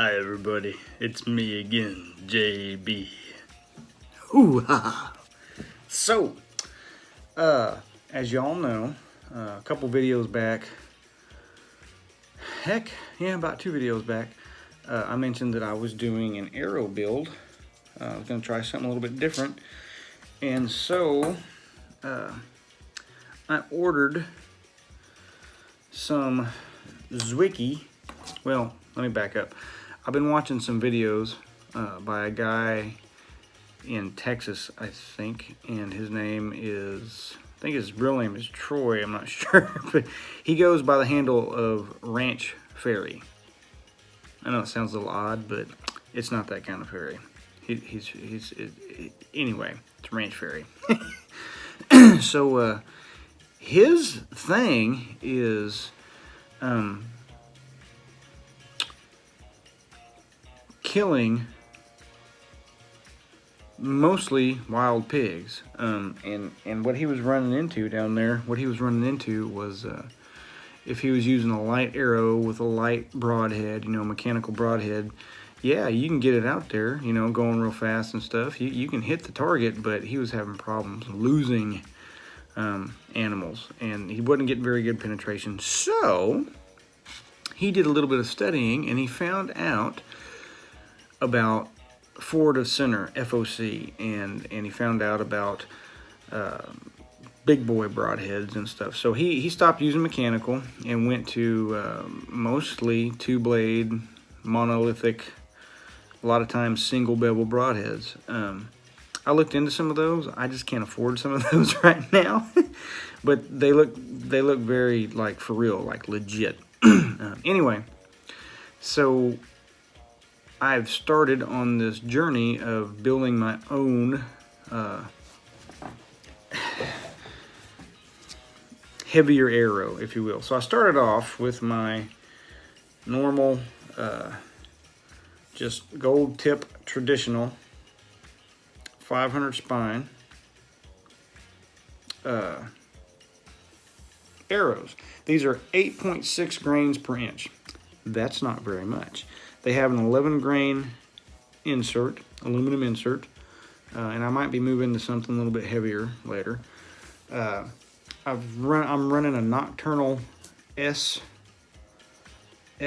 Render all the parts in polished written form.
Hi everybody, it's me again, JB. Hoo-ha! So, as y'all know, a couple videos back, about 2 videos back, I mentioned that I was doing an arrow build. I was going to try something a little bit different. And so, I ordered some Zwicky. Well, let me back up. I've been watching some videos by a guy in Texas, I think, and his name is, I think his real name is Troy, I'm not sure, but he goes by the handle of Ranch Fairy. I know it sounds a little odd, but it's not that kind of fairy. Anyway, it's Ranch Fairy. So, his thing is killing mostly wild pigs, and what he was running into down there, was if he was using a light arrow with a light broadhead, mechanical broadhead, yeah, you can get it out there, going real fast and stuff. You can hit the target, but he was having problems losing animals, and he wasn't getting very good penetration. So he did a little bit of studying, and he found out about forward of center, FOC, and he found out about big boy broadheads and stuff. So he stopped using mechanical and went to mostly 2-blade, monolithic, a lot of times single bevel broadheads. I looked into some of those. I just can't afford some of those right now, but they look very, like, for real, like legit. Anyway, so I've started on this journey of building my own heavier arrow, if you will. So I started off with my normal, just gold tip traditional 500 spine arrows. These are 8.6 grains per inch. That's not very much. They have an 11 grain insert, aluminum insert, and I might be moving to something a little bit heavier later. I'm running a nocturnal S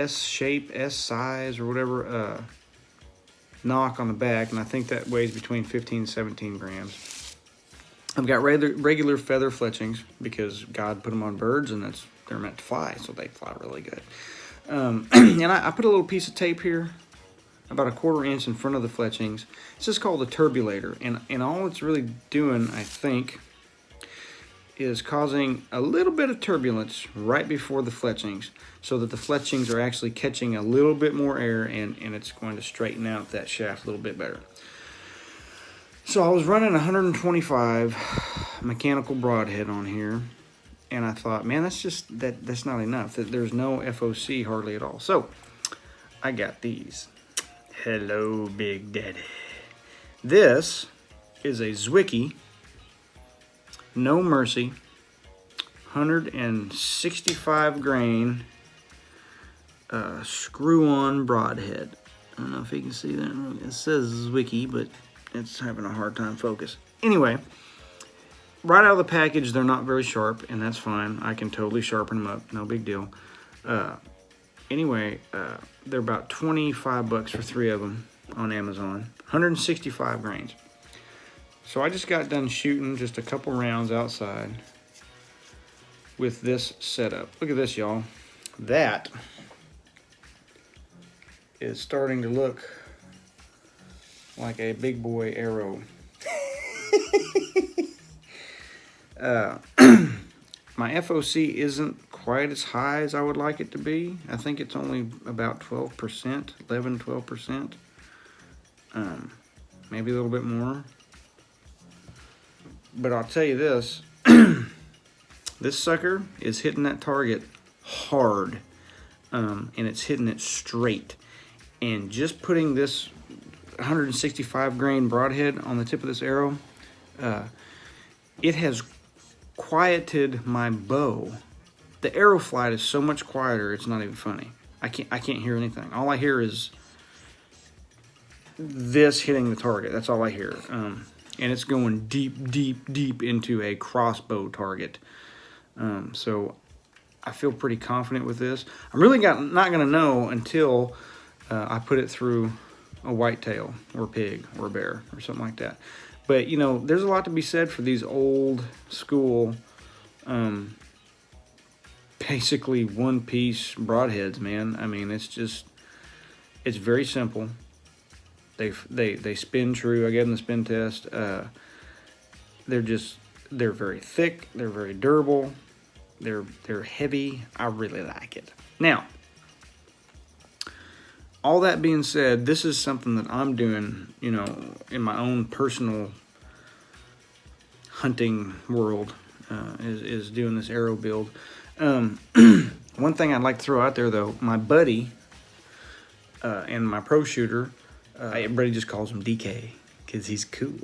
shape, S size, or whatever knock on the back, and I think that weighs between 15 and 17 grams. I've got regular feather fletchings because God put them on birds, and they're meant to fly, so they fly really good. And I put a little piece of tape here, about a 1/4 inch in front of the fletchings. This is called a turbulator, and all it's really doing, I think, is causing a little bit of turbulence right before the fletchings, so that the fletchings are actually catching a little bit more air, and it's going to straighten out that shaft a little bit better. So I was running 125 mechanical broadhead on here, and I thought, man, that's not enough. There's no FOC hardly at all. So I got these. Hello, Big Daddy. This is a Zwicky No Mercy 165 grain screw-on broadhead. I don't know if you can see that. It says Zwicky, but it's having a hard time focus. Anyway, right out of the package, they're not very sharp, and that's fine. I can totally sharpen them up. No big deal. Anyway, they're about $25 for 3 of them on Amazon. 165 grains. So I just got done shooting just a couple rounds outside with this setup. Look at this, y'all. That is starting to look like a big boy arrow. My FOC isn't quite as high as I would like it to be. I think it's only about 12%, 11, 12%. Maybe a little bit more. But I'll tell you this, this sucker is hitting that target hard, and it's hitting it straight. And just putting this 165 grain broadhead on the tip of this arrow, it has quieted my bow. The arrow flight is so much quieter, it's not even funny. I can't hear anything. All I hear is this hitting the target. That's all I hear. And it's going deep, deep, deep into a crossbow target. So I feel pretty confident with this. I'm really not going to know until I put it through a whitetail or a pig or a bear or something like that. But, you know, there's a lot to be said for these old school, basically one-piece broadheads, man. I mean, it's very simple. They spin true. I gave them the spin test. They're very thick. They're very durable. They're heavy. I really like it. Now, all that being said, this is something that I'm doing, you know, in my own personal hunting world, is doing this arrow build. One thing I'd like to throw out there, though, my buddy and my pro shooter, everybody just calls him DK because he's cool.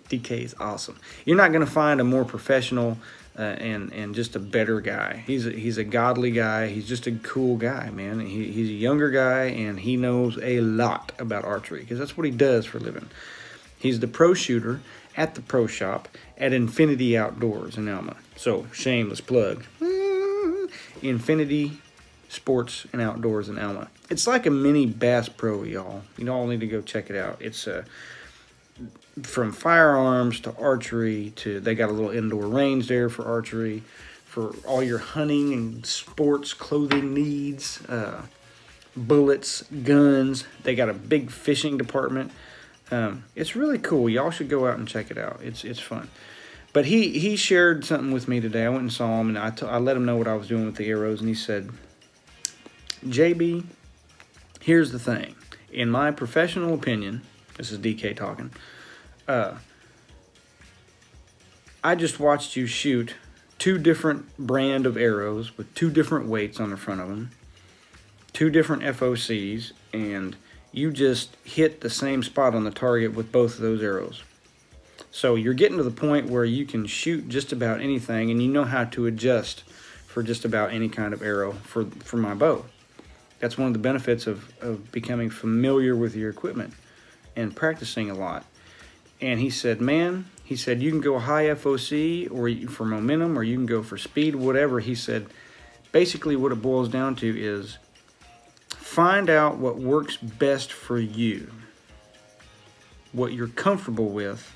DK is awesome. You're not going to find a more professional and just a better guy. He's a godly guy. He's just a cool guy, man. He's a younger guy, and he knows a lot about archery because that's what he does for a living. He's the pro shooter at the pro shop at Infinity Outdoors in Alma. So, shameless plug. Infinity Sports and Outdoors in Alma. It's like a mini Bass Pro, y'all. You all need to go check it out. It's from firearms to archery to, they got a little indoor range there for archery, for all your hunting and sports clothing needs, bullets, guns. They got a big fishing department. It's really cool. Y'all should go out and check it out. It's fun. But he shared something with me today. I went and saw him, and I let him know what I was doing with the arrows, and he said, JB, here's the thing. In my professional opinion, this is DK talking, I just watched you shoot 2 different brand of arrows with 2 different weights on the front of them, 2 different FOCs, and you just hit the same spot on the target with both of those arrows. So you're getting to the point where you can shoot just about anything, and you know how to adjust for just about any kind of arrow for my bow. That's one of the benefits of becoming familiar with your equipment and practicing a lot. And he said, man, he said, you can go high FOC or for momentum, or you can go for speed, whatever. He said, basically what it boils down to is find out what works best for you, what you're comfortable with,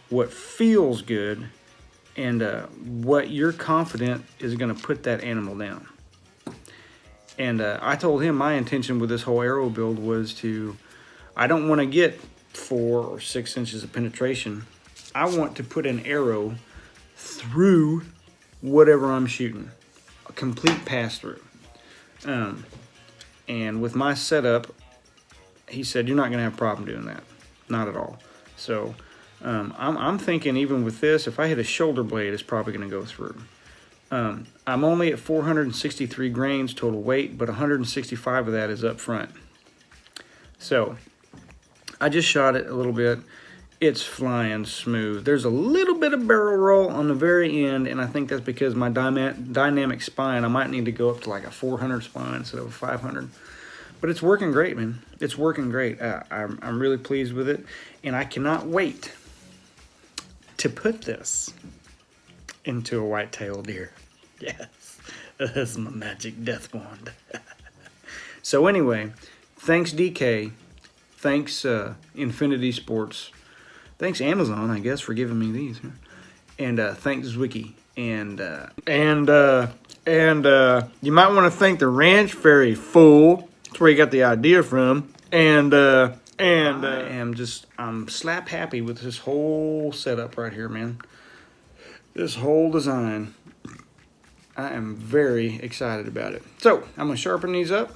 what feels good, and what you're confident is going to put that animal down. And I told him my intention with this whole arrow build was I don't want to get 4 or 6 inches of penetration. I want to put an arrow through whatever I'm shooting, a complete pass through. And with my setup, he said, you're not going to have a problem doing that. Not at all. So I'm thinking even with this, if I hit a shoulder blade, it's probably going to go through. I'm only at 463 grains total weight, but 165 of that is up front. So I just shot it a little bit. It's flying smooth. There's a little bit of barrel roll on the very end, and I think that's because my dynamic spine, I might need to go up to like a 400 spine instead of a 500. But it's working great, man. It's working great. I'm really pleased with it, and I cannot wait to put this into a white-tailed deer. Yes, that's my magic death wand. So anyway, thanks DK, thanks Infinity Sports, thanks Amazon, I guess, for giving me these, and thanks Zwicky, and you might want to thank the Ranch Fairy fool. That's where you got the idea from, and I'm slap happy with this whole setup right here, man. This whole design, I am very excited about it. So I'm gonna sharpen these up,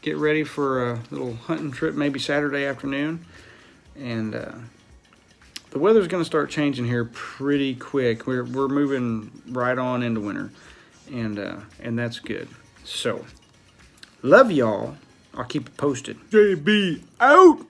get ready for a little hunting trip, maybe Saturday afternoon, and the weather's gonna start changing here pretty quick. We're moving right on into winter, and that's good. So love y'all. I'll keep it posted. JB out.